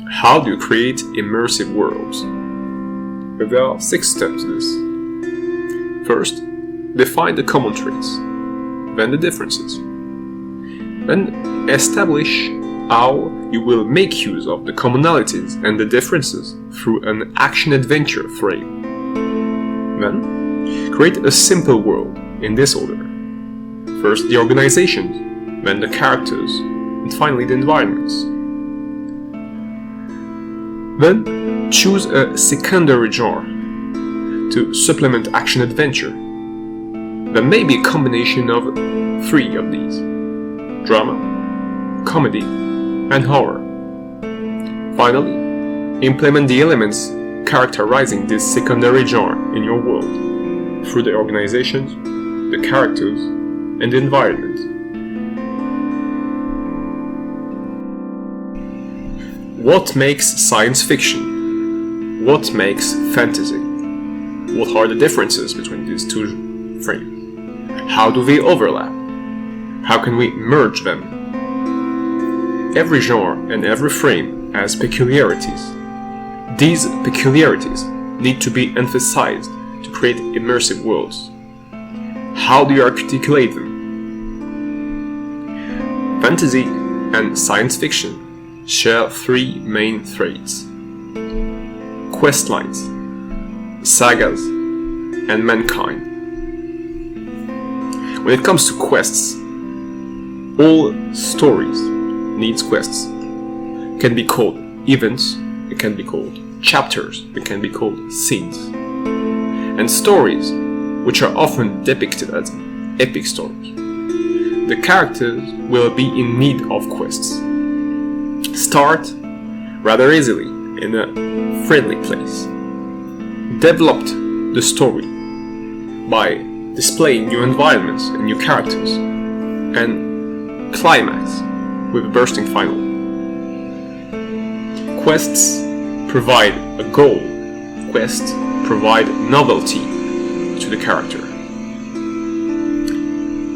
How do you create immersive worlds? There are 6 steps to this. First, define the common traits, then the differences. Then establish how you will make use of the commonalities and the differences through an action-adventure frame. Then, create a simple world in this order. First the organizations, then the characters, and finally the environments. Then, choose a secondary genre to supplement action-adventure. There may be a combination of 3 of these: drama, comedy, and horror. Finally, implement the elements characterizing this secondary genre in your world through the organizations, the characters, and the environment. What makes science fiction? What makes fantasy? What are the differences between these 2 frames? How do they overlap? How can we merge them? Every genre and every frame has peculiarities. These peculiarities need to be emphasized to create immersive worlds. How do you articulate them? Fantasy and science fiction share 3 main threads: quest lines, sagas, and mankind. When it comes to quests, all stories needs quests. It can be called events, it can be called chapters, it can be called scenes. And stories, which are often depicted as epic stories, the characters will be in need of quests. Start rather easily in a friendly place. Develop the story by displaying new environments and new characters, and climax with a bursting final. Quests provide a goal. Quests provide novelty to the character.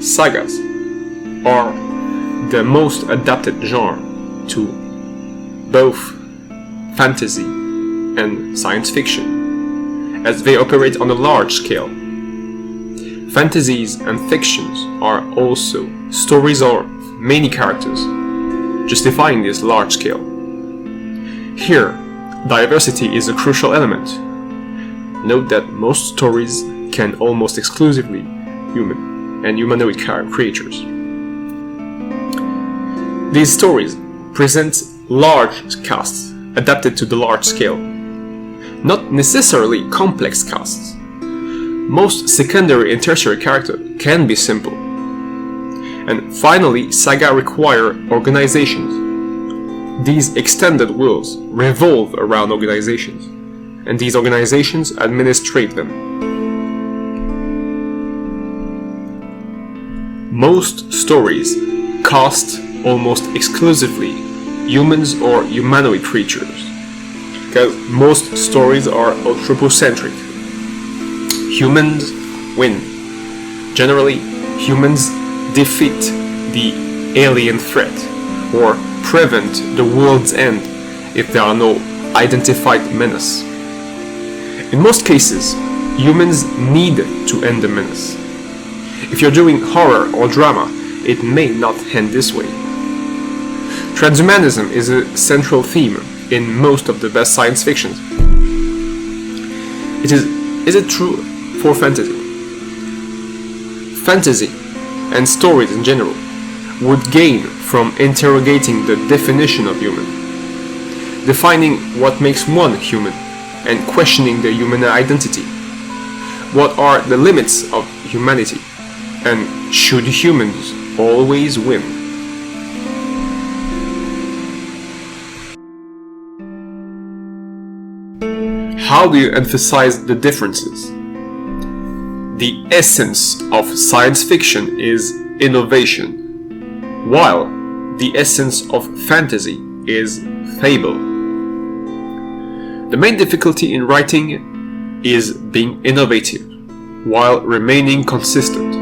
Sagas are the most adapted genre to both fantasy and science fiction, as they operate on a large scale. Fantasies and fictions are also stories of many characters, justifying this large scale. Here, diversity is a crucial element. Note that most stories can almost exclusively human and humanoid creatures. These stories present large casts adapted to the large scale, not necessarily complex casts. Most secondary and tertiary characters can be simple. And finally, saga require organizations. These extended worlds revolve around organizations, and these organizations administrate them. Most stories cast almost exclusively humans or humanoid creatures, because most stories are anthropocentric. Humans win. Generally, humans defeat the alien threat or prevent the world's end if there are no identified menace. In most cases, humans need to end the menace. If you're doing horror or drama, it may not end this way. Transhumanism is a central theme in most of the best science fictions. Is it true for fantasy? Fantasy, and stories in general, would gain from interrogating the definition of human, defining what makes one human, and questioning the human identity. What are the limits of humanity, and should humans always win? How do you emphasize the differences? The essence of science fiction is innovation, while the essence of fantasy is fable. The main difficulty in writing is being innovative, while remaining consistent.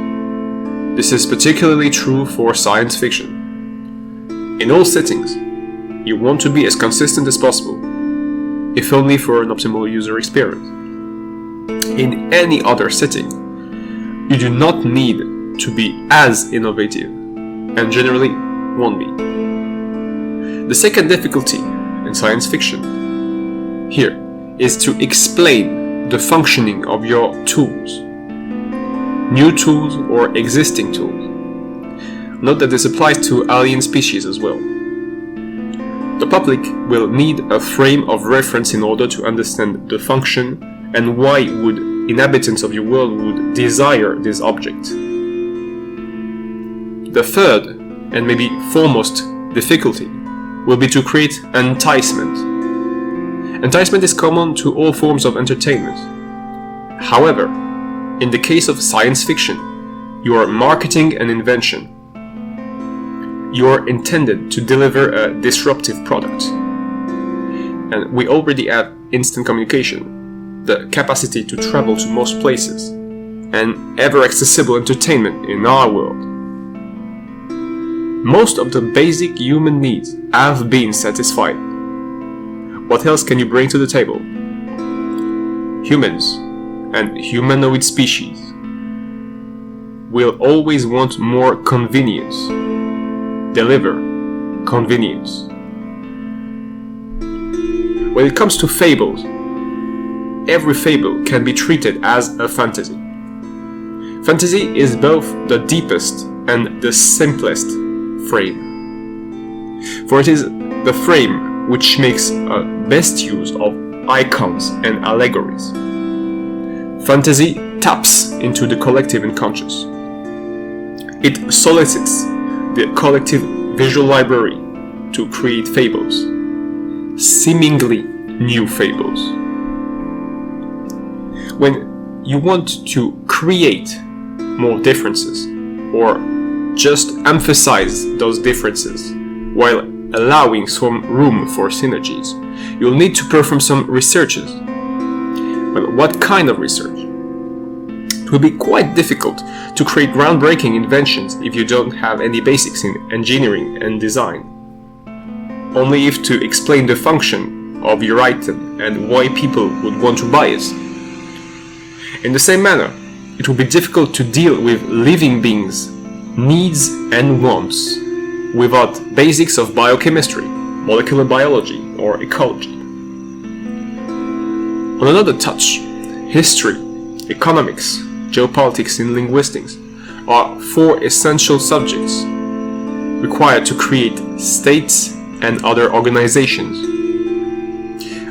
This is particularly true for science fiction. In all settings, You want to be as consistent as possible, if only for an optimal user experience. In any other setting, you do not need to be as innovative, and generally won't be. The second difficulty in science fiction here is to explain the functioning of your tools, new tools or existing tools. Note that this applies to alien species as well. The public will need a frame of reference in order to understand the function and why would inhabitants of your world would desire this object. The third, and maybe foremost, difficulty will be to create enticement. Enticement is common to all forms of entertainment. However, in the case of science fiction, you are marketing an invention. You are intended to deliver a disruptive product. And we already have instant communication, the capacity to travel to most places, and ever-accessible entertainment in our world. Most of the basic human needs have been satisfied. What else can you bring to the table? Humans and humanoid species will always want more convenience. Deliver convenience. When it comes to fables, every fable can be treated as a fantasy. Fantasy is both the deepest and the simplest frame, for it is the frame which makes best use of icons and allegories. Fantasy taps into the collective unconscious. It solicits the collective visual library to create fables, seemingly new fables. When you want to create more differences, or just emphasize those differences while allowing some room for synergies, you'll need to perform some researches. Well, what kind of research? It will be quite difficult to create groundbreaking inventions if you don't have any basics in engineering and design. Only if to explain the function of your item and why people would want to buy it. In the same manner, it will be difficult to deal with living beings' needs and wants without basics of biochemistry, molecular biology, or ecology. On another touch, history, economics, geopolitics, and linguistics are four essential subjects required to create states and other organizations.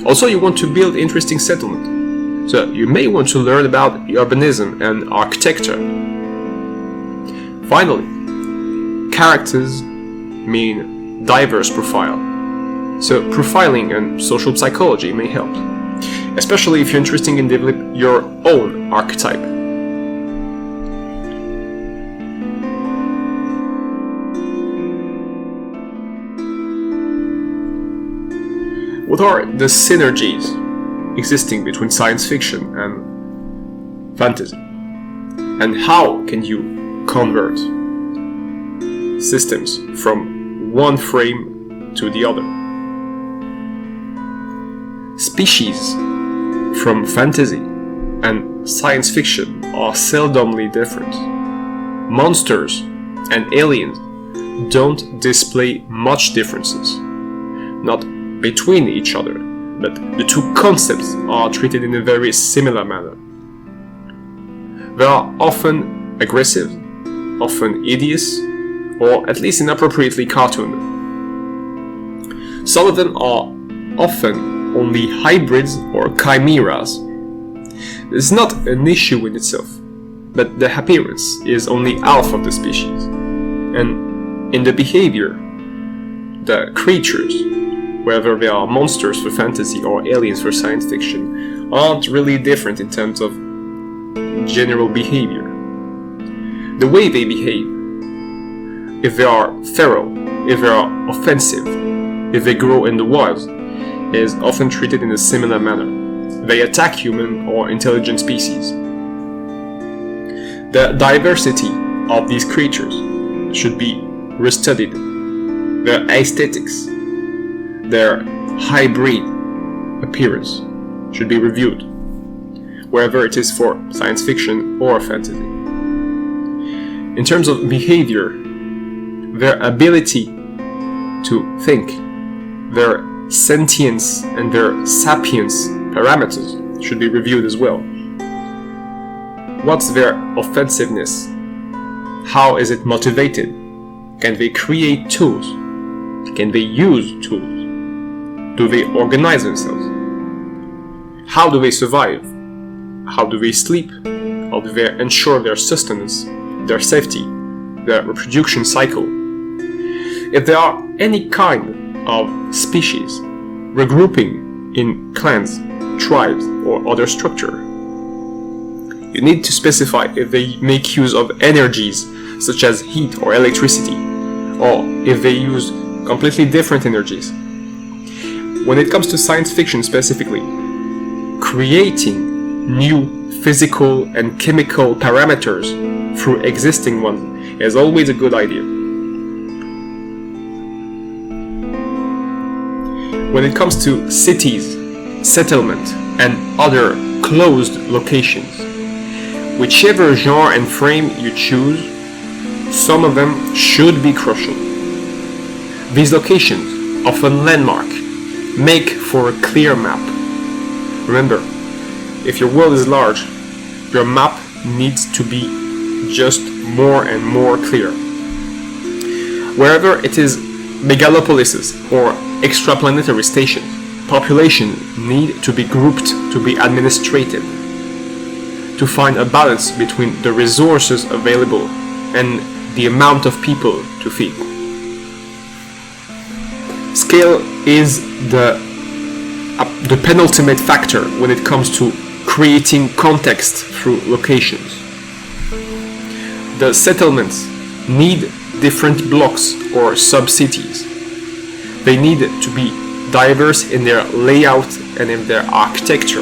Also, you want to build interesting settlement, so you may want to learn about urbanism and architecture. Finally, characters mean diverse profile, so profiling and social psychology may help, especially if you're interested in developing your own archetype. What are the synergies existing between science fiction and fantasy? And how can you convert systems from one frame to the other? Species from fantasy and science fiction are seldomly different. Monsters and aliens don't display much differences, not between each other, but the two concepts are treated in a very similar manner. They are often aggressive, often hideous, or at least inappropriately cartooned. Some of them are often only hybrids or chimeras. This is not an issue in itself, but the appearance is only half of the species. And in the behavior, the creatures, whether they are monsters for fantasy or aliens for science fiction, aren't really different in terms of general behavior. The way they behave, if they are feral, if they are offensive, if they grow in the wild, is often treated in a similar manner. They attack human or intelligent species. The diversity of these creatures should be restudied. Their aesthetics, their hybrid appearance should be reviewed, whether it is for science fiction or fantasy. In terms of behavior, their ability to think, their sentience and their sapience parameters should be reviewed as well. What's their offensiveness? How is it motivated? Can they create tools? Can they use tools? Do they organize themselves? How do they survive? How do they sleep? How do they ensure their sustenance, their safety, their reproduction cycle? If there are any kind of species regrouping in clans, tribes, or other structure, you need to specify if they make use of energies such as heat or electricity, or if they use completely different energies. When it comes to science fiction specifically, creating new physical and chemical parameters through existing ones is always a good idea. When it comes to cities, settlement, and other closed locations, whichever genre and frame you choose, some of them should be crucial. These locations, often landmark, make for a clear map. Remember, if your world is large, your map needs to be just more and more clear. Wherever it is megalopolises or extraplanetary stations, populations need to be grouped to be administrated, to find a balance between the resources available and the amount of people to feed. Scale is the penultimate factor when it comes to creating context through locations. The settlements need different blocks or sub-cities. They need to be diverse in their layout and in their architecture.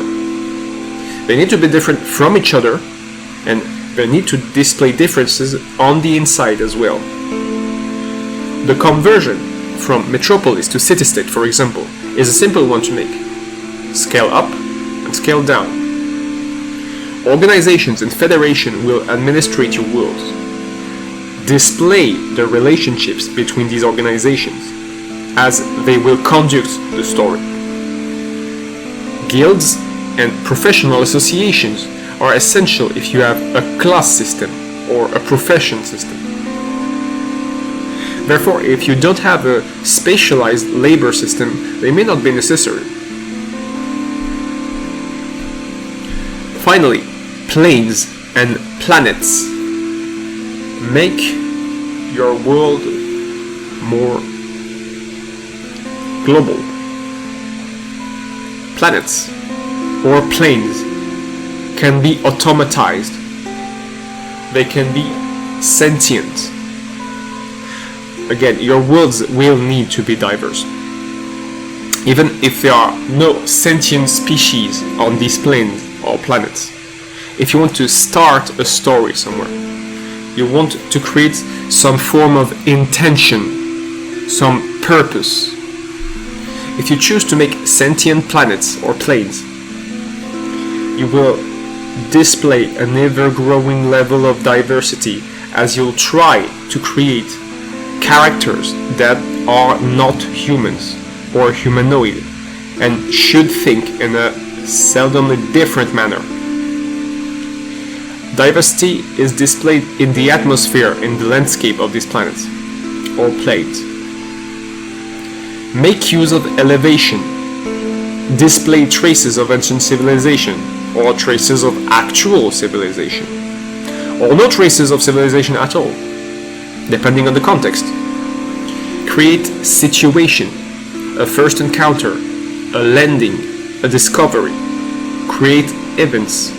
They need to be different from each other, and they need to display differences on the inside as well. The conversion from metropolis to city-state, for example, is a simple one to make. Scale up and scale down. Organizations and federations will administrate your worlds. Display the relationships between these organizations, as they will conduct the story. Guilds and professional associations are essential if you have a class system or a profession system. Therefore, if you don't have a specialized labor system, they may not be necessary. Finally, planes and planets make your world more global. Planets or planes can be automatized. They can be sentient. Again, your worlds will need to be diverse. Even if there are no sentient species on these planes or planets, if you want to start a story somewhere, you want to create some form of intention, some purpose. If you choose to make sentient planets or planes, you will display an ever-growing level of diversity as you'll try to create characters that are not humans or humanoid and should think in a seldomly different manner. Diversity is displayed in the atmosphere, in the landscape of these planets or planes. Make use of elevation. Display traces of ancient civilization or traces of actual civilization, or no traces of civilization at all, depending on the context. Create situation, a first encounter, a landing, a discovery. Create events.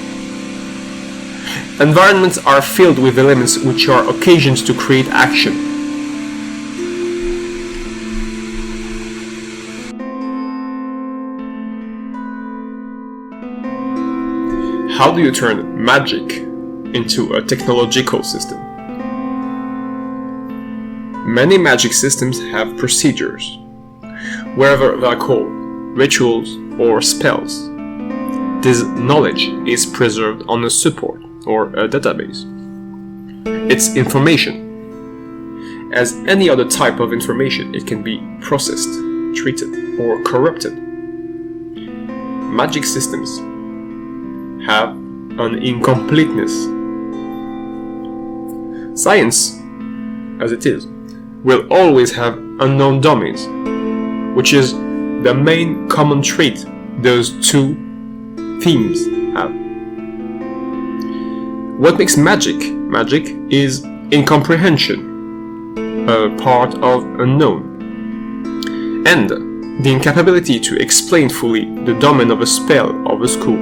Environments are filled with elements which are occasions to create action. How do you turn magic into a technological system? Many magic systems have procedures. wherever they are called rituals or spells. This knowledge is preserved on a support or a database. It's information. As any other type of information, it can be processed, treated, or corrupted. Magic systems have an incompleteness. Science, as it is, will always have unknown domains, which is the main common trait those two themes have. What makes magic is incomprehension, a part of unknown, and the incapability to explain fully the domain of a spell of a school.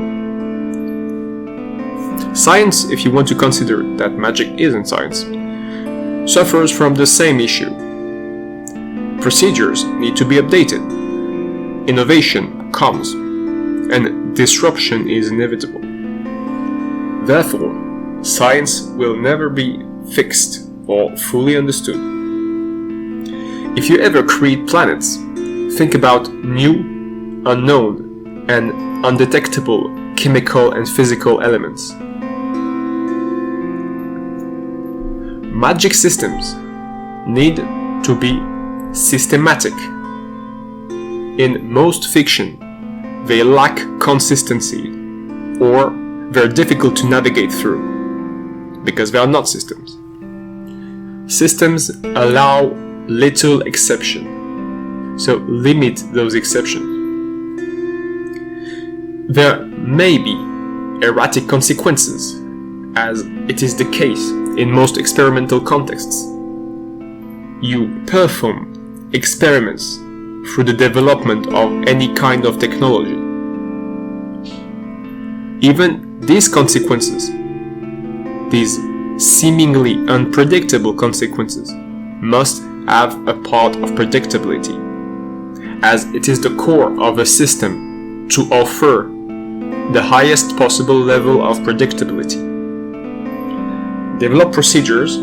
Science, if you want to consider that magic isn't science, suffers from the same issue. Procedures need to be updated. Innovation comes, and disruption is inevitable. Therefore, science will never be fixed or fully understood. If you ever create planets, think about new, unknown, and undetectable chemical and physical elements. Magic systems need to be systematic. In most fiction, they lack consistency, or they're difficult to navigate through, because they are not systems. Systems allow little exception, so limit those exceptions. There may be erratic consequences, as it is the case in most experimental contexts. You perform experiments through the development of any kind of technology. Even these consequences, these seemingly unpredictable consequences, must have a part of predictability, as it is the core of a system to offer the highest possible level of predictability. Develop procedures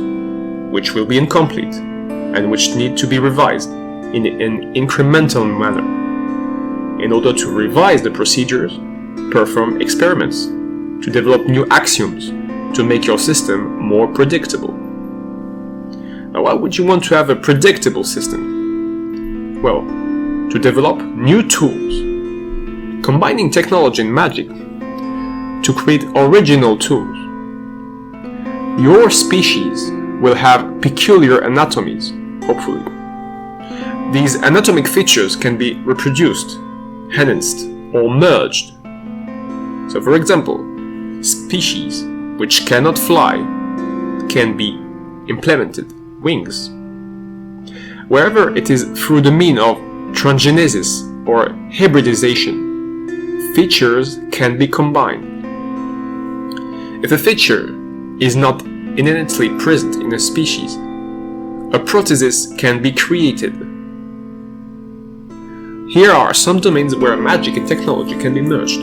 which will be incomplete and which need to be revised in an incremental manner. In order to revise the procedures, perform experiments to develop new axioms to make your system more predictable. Now, why would you want to have a predictable system? Well, to develop new tools, combining technology and magic to create original tools. Your species will have peculiar anatomies, hopefully. These anatomic features can be reproduced, enhanced, or merged. So, for example, species which cannot fly can be implemented wings. Wherever it is through the means of transgenesis or hybridization, features can be combined. If a feature is not innately present in a species, a prosthesis can be created. Here are some domains where magic and technology can be merged.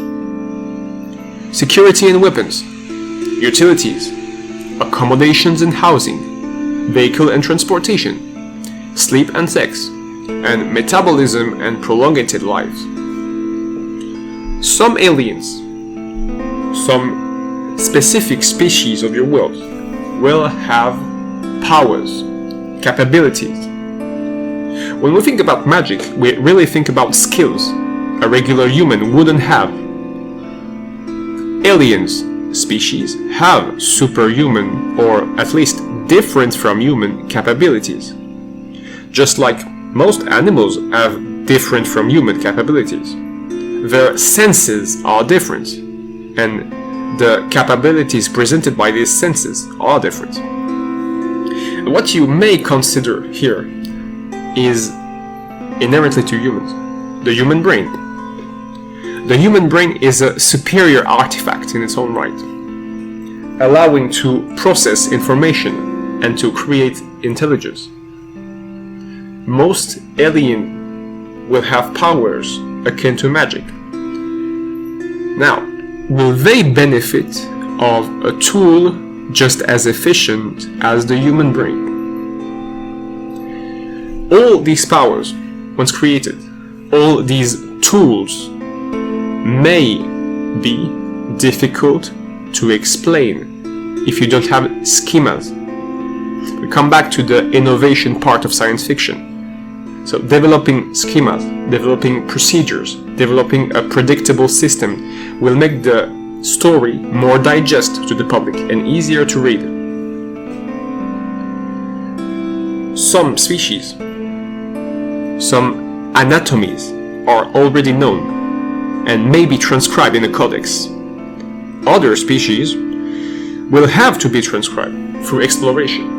Security and weapons, utilities, accommodations and housing, vehicle and transportation, sleep and sex, and metabolism and prolonged lives. Some aliens, some specific species of your world will have powers, capabilities. When we think about magic, we really think about skills a regular human wouldn't have. Aliens species have superhuman, or at least different from human, capabilities. Just like most animals have different from human capabilities. Their senses are different, and the capabilities presented by these senses are different. What you may consider here is inherently to humans, the human brain. The human brain is a superior artifact in its own right, allowing to process information and to create intelligence. Most aliens will have powers akin to magic. Now, will they benefit of a tool just as efficient as the human brain? All these powers, once created, all these tools may be difficult to explain if you don't have schemas. We come back to the innovation part of science fiction. So developing schemas, developing procedures, developing a predictable system will make the story more digest to the public and easier to read. Some species, some anatomies are already known and may be transcribed in a codex. Other species will have to be transcribed through exploration.